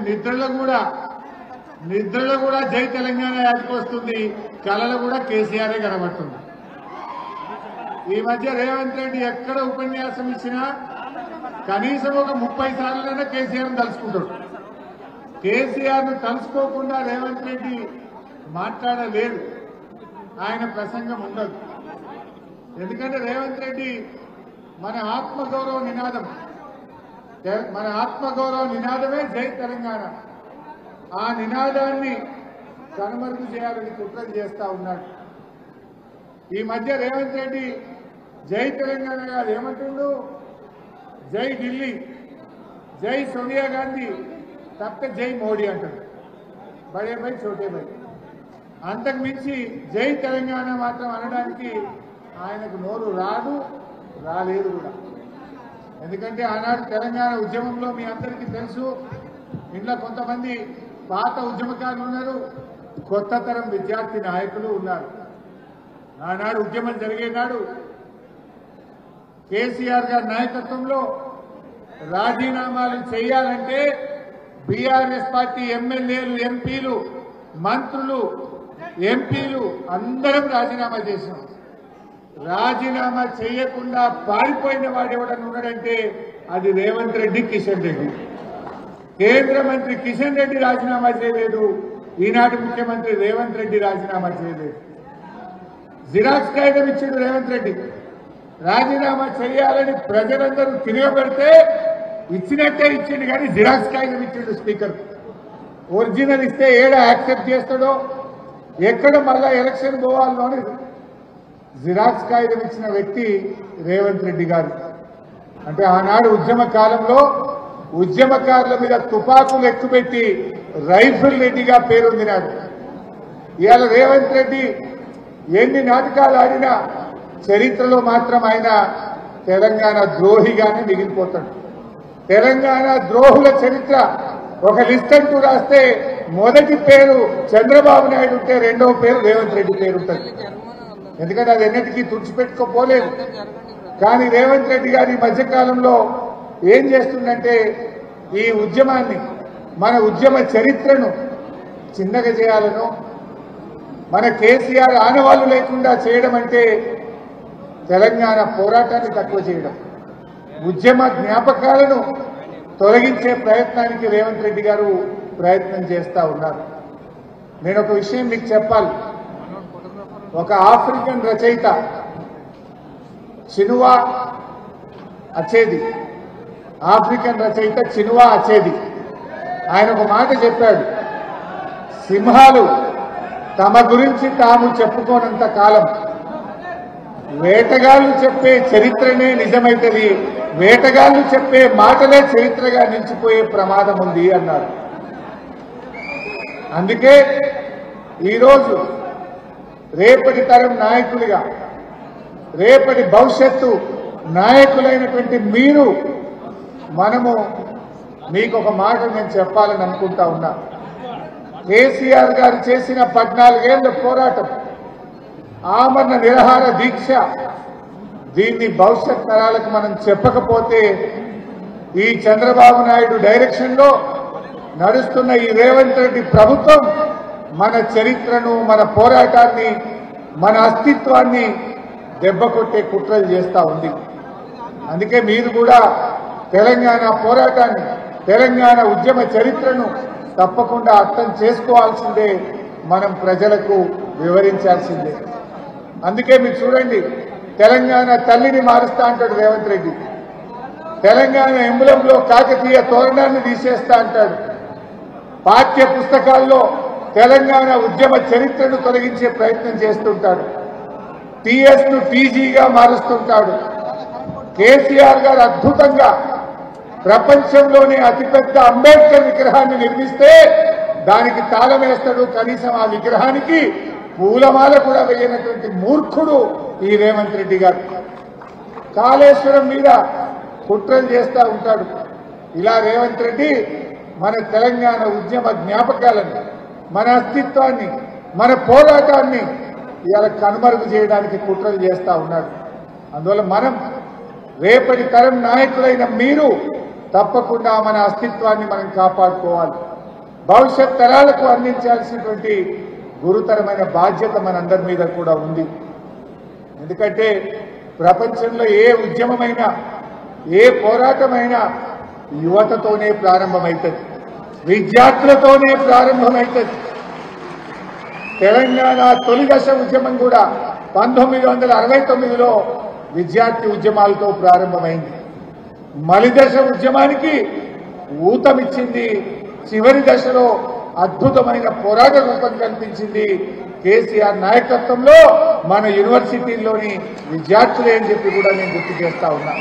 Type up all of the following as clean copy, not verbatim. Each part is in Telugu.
నిద్రలో కూడా జై తెలంగాణ యాత్ర వస్తుంది, కళలో కూడా కేసీఆర్ కనబడుతుంది. ఈ మధ్య రేవంత్ రెడ్డి ఎక్కడ ఉపన్యాసం ఇచ్చినా కనీసం ఒక 30 సార్లైనా కేసీఆర్ను తలుచుకుంటాడు. కేసీఆర్ను తలుచుకోకుండా రేవంత్ రెడ్డి మాట్లాడలేడు, ఆయన ప్రసంగం ఉండదు. ఎందుకంటే రేవంత్ రెడ్డి మన ఆత్మగౌరవ నినాదమే జై తెలంగాణ. ఆ నినాదాన్ని కనుమరుగు చేయాలని కుట్రలు చేస్తా ఉన్నాడు. ఈ మధ్య రేవంత్ రెడ్డి జై తెలంగాణ కాదు, ఏమంటుండు, జై ఢిల్లీ, జై సోనియా గాంధీ తప్ప జై మోడీ అంటాడు. బడే బై చోటే బై. అంతకు మించి జై తెలంగాణ మాత్రం అనడానికి ఆయనకు నోరు రాలేదు కూడా. ఎందుకంటే ఆనాడు తెలంగాణ ఉద్యమంలో మీ అందరికీ తెలుసు, ఇంట్లో కొంతమంది పాత ఉద్యమకారులు ఉన్నారు, కొత్త తరం విద్యార్థి నాయకులు ఉన్నారు. ఆనాడు ఉద్యమం జరిగే నాడు కేసీఆర్ గారి నాయకత్వంలో రాజీనామాలు చేయాలంటే బీఆర్ఎస్ పార్టీ ఎమ్మెల్యేలు, ఎంపీలు, మంత్రులు, ఎంపీలు అందరం రాజీనామా చేశాం. రాజీనామా చేయకుండా పారిపోయిన వాడు ఎవడన్నా ఉన్నాడంటే అది రేవంత్ రెడ్డి, కిషన్ రెడ్డి. కేంద్ర మంత్రి కిషన్ రెడ్డి రాజీనామా చేయలేదు, ఈనాటి ముఖ్యమంత్రి రేవంత్ రెడ్డి రాజీనామా చేయలేదు. జిరాక్స్ కాగితం ఇచ్చిండు రేవంత్ రెడ్డి. రాజీనామా చేయాలని ప్రజలందరూ తిరగబెడితే ఇచ్చినట్టే ఇచ్చిండు, కానీ జిరాక్స్ కాగితం ఇచ్చిండు స్పీకర్. ఒరిజినల్ ఇస్తే ఏడ యాక్సెప్ట్ చేస్తాడో, ఎక్కడ మళ్ళా ఎలక్షన్ పోవాలో అని జిరాక్స్ కాగితం ఇచ్చిన వ్యక్తి రేవంత్ రెడ్డి గారు. అంటే ఆనాడు ఉద్యమ కాలంలో ఉద్యమకారుల మీద తుపాకులు ఎక్కుపెట్టి రైఫిల్ రెడ్డిగా పేరొందినాడు. ఇవాళ రేవంత్ రెడ్డి ఎన్ని నాటకాలు ఆడినా చరిత్రలో మాత్రం ఆయన తెలంగాణ ద్రోహిగానే మిగిలిపోతాడు. తెలంగాణ ద్రోహుల చరిత్ర ఒక లిస్ట్ అంటూ రాస్తే మొదటి పేరు చంద్రబాబు నాయుడు ఉంటే రెండవ పేరు రేవంత్ రెడ్డి పేరు ఉంటుంది. ఎందుకంటే అది ఎన్నిటికీ తుడిచిపెట్టుకోపోలేదు. కానీ రేవంత్ రెడ్డి గారి ఈ మధ్యకాలంలో ఏం చేస్తుందంటే ఈ ఉద్యమాన్ని, మన ఉద్యమ చరిత్రను చిన్నగా చేయాలను, మన కేసీఆర్ ఆనవాళ్లు లేకుండా చేయడం అంటే తెలంగాణ పోరాటాన్ని తక్కువ చేయడం, ఉద్యమ జ్ఞాపకాలను తొలగించే ప్రయత్నానికి రేవంత్ రెడ్డి గారు ప్రయత్నం చేస్తా ఉన్నారు. నేను ఒక విషయం మీకు చెప్పాలి. ఒక ఆఫ్రికన్ రచయిత చినువా అచేది, ఆఫ్రికన్ రచయిత చినువా అచేది, ఆయన ఒక మాట చెప్పాడు. సింహాలు తమ గురించి తాము చెప్పుకోనంత కాలం వేటగాళ్లు చెప్పే చరిత్రనే నిజమైతది, వేటగాళ్లు చెప్పే మాటలే చరిత్రగా నిలిచిపోయే ప్రమాదం ఉంది అన్నారు. అందుకే ఈరోజు రేపటి తరం నాయకులుగా, రేపటి భవిష్యత్తు నాయకులైనటువంటి మీరు, మనము మీకు ఒక మాట నేను చెప్పాలని అనుకుంటా ఉన్నా. కేసీఆర్ గారు చేసిన 14 ఏళ్ల పోరాటం, ఆమరణ నిరాహార దీక్ష, దీన్ని భవిష్యత్ తరాలకు మనం చెప్పకపోతే ఈ చంద్రబాబు నాయుడు డైరెక్షన్ లో నడుస్తున్న ఈ రేవంత్ రెడ్డి ప్రభుత్వం మన చరిత్రను, మన పోరాటాన్ని, మన అస్తిత్వాన్ని దెబ్బ కొట్టే కుట్రలు చేస్తా ఉంది. అందుకే మీరు కూడా తెలంగాణ పోరాటాన్ని, తెలంగాణ ఉద్యమ చరిత్రను తప్పకుండా అర్థం చేసుకోవాల్సిందే, మనం ప్రజలకు వివరించాల్సిందే. అందుకే మీరు చూడండి, తెలంగాణ తల్లిని మారుస్తా అంటాడు రేవంత్ రెడ్డి, తెలంగాణ ఎంబులంలో కాకతీయ తోరణాన్ని తీసేస్తా అంటాడు, పాఠ్య పుస్తకాల్లో తెలంగాణ ఉద్యమ చరిత్రను తొలగించే ప్రయత్నం చేస్తుంటాడు, టీఎస్ ను టీజీగా మారుస్తుంటాడు. కేసీఆర్ గారు అద్భుతంగా ప్రపంచంలోనే అతిపెద్ద అంబేద్కర్ విగ్రహాన్ని నిర్మిస్తే దానికి తాళం వేస్తాడు, కనీసం ఆ విగ్రహానికి పూలమాల కూడా వేయనటువంటి మూర్ఖుడు ఈ రేవంత్ రెడ్డి గారు. కాళేశ్వరం మీద కుట్రలు చేస్తూ ఉంటాడు. ఇలా రేవంత్ రెడ్డి మన తెలంగాణ ఉద్యమ జ్ఞాపకాలను, మన అస్తిత్వాన్ని, మన పోరాటాన్ని ఇవాళ కనుమరుగు చేయడానికి కుట్రలు చేస్తా ఉన్నాడు. అందువల్ల మనం, రేపటి తరం నాయకులైన మీరు తప్పకుండా మన అస్తిత్వాన్ని మనం కాపాడుకోవాలి. భవిష్యత్ తరాలకు అందించాల్సినటువంటి గురుతరమైన బాధ్యత మనందరి మీద కూడా ఉంది. ఎందుకంటే ప్రపంచంలో ఏ ఉద్యమమైనా ఏ పోరాటమైనా యువతతోనే ప్రారంభమవుతుంది, విద్యార్థులతోనే ప్రారంభమవుతుంది. తెలంగాణ తొలి దశ ఉద్యమం కూడా 1969లో విద్యార్థి ఉద్యమాలతో ప్రారంభమైంది. మలిదశ ఉద్యమానికి ఊతమిచ్చింది. చివరి దశలో అద్భుతమైన పోరాట రూపం కల్పించింది కేసీఆర్ నాయకత్వంలో మన యూనివర్సిటీల్లోని విద్యార్థులే అని చెప్పి కూడా నేను గుర్తు చేస్తా ఉన్నా.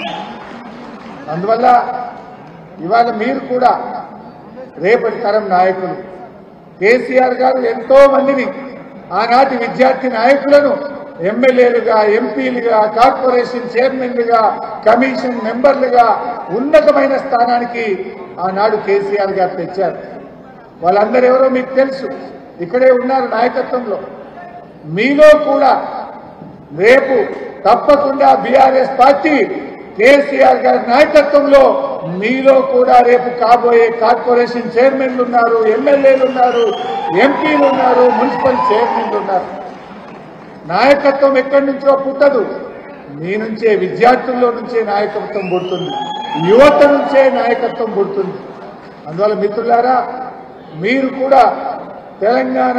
అందువల్ల ఇవాళ మీరు కూడా రేపటి తరం నాయకులు. కేసీఆర్ గారు ఎంతో మందిని ఆనాటి విద్యార్థి నాయకులను ఎమ్మెల్యేలుగా, ఎంపీలుగా, కార్పొరేషన్ చైర్మన్లుగా, కమిషన్ మెంబర్లుగా ఉన్నతమైన స్థానానికి ఆనాడు కేసీఆర్ గారు తెచ్చారు. వాళ్ళందరూ ఎవరో మీకు తెలుసు, ఇక్కడే ఉన్నారు నాయకత్వంలో. మీలో కూడా రేపు తప్పకుండా బీఆర్ఎస్ పార్టీ కేసీఆర్ గారి నాయకత్వంలో మీలో కూడా రేపు కాబోయే కార్పొరేషన్ చైర్మన్లు ఉన్నారు, ఎమ్మెల్యేలు ఉన్నారు, ఎంపీలు ఉన్నారు, మున్సిపల్ చైర్మన్లు ఉన్నారు. నాయకత్వం ఎక్కడి నుంచో పుట్టదు, మీ నుంచే, విద్యార్థుల్లో నుంచే నాయకత్వం పుడుతుంది, యువత నుంచే నాయకత్వం పుడుతుంది. అందువల్ల మిత్రులారా, మీరు కూడా తెలంగాణ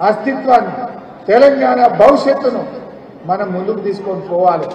అస్తిత్వాన్ని, తెలంగాణ భవిష్యత్తును మనం ముందుకు తీసుకొని పోవాలి.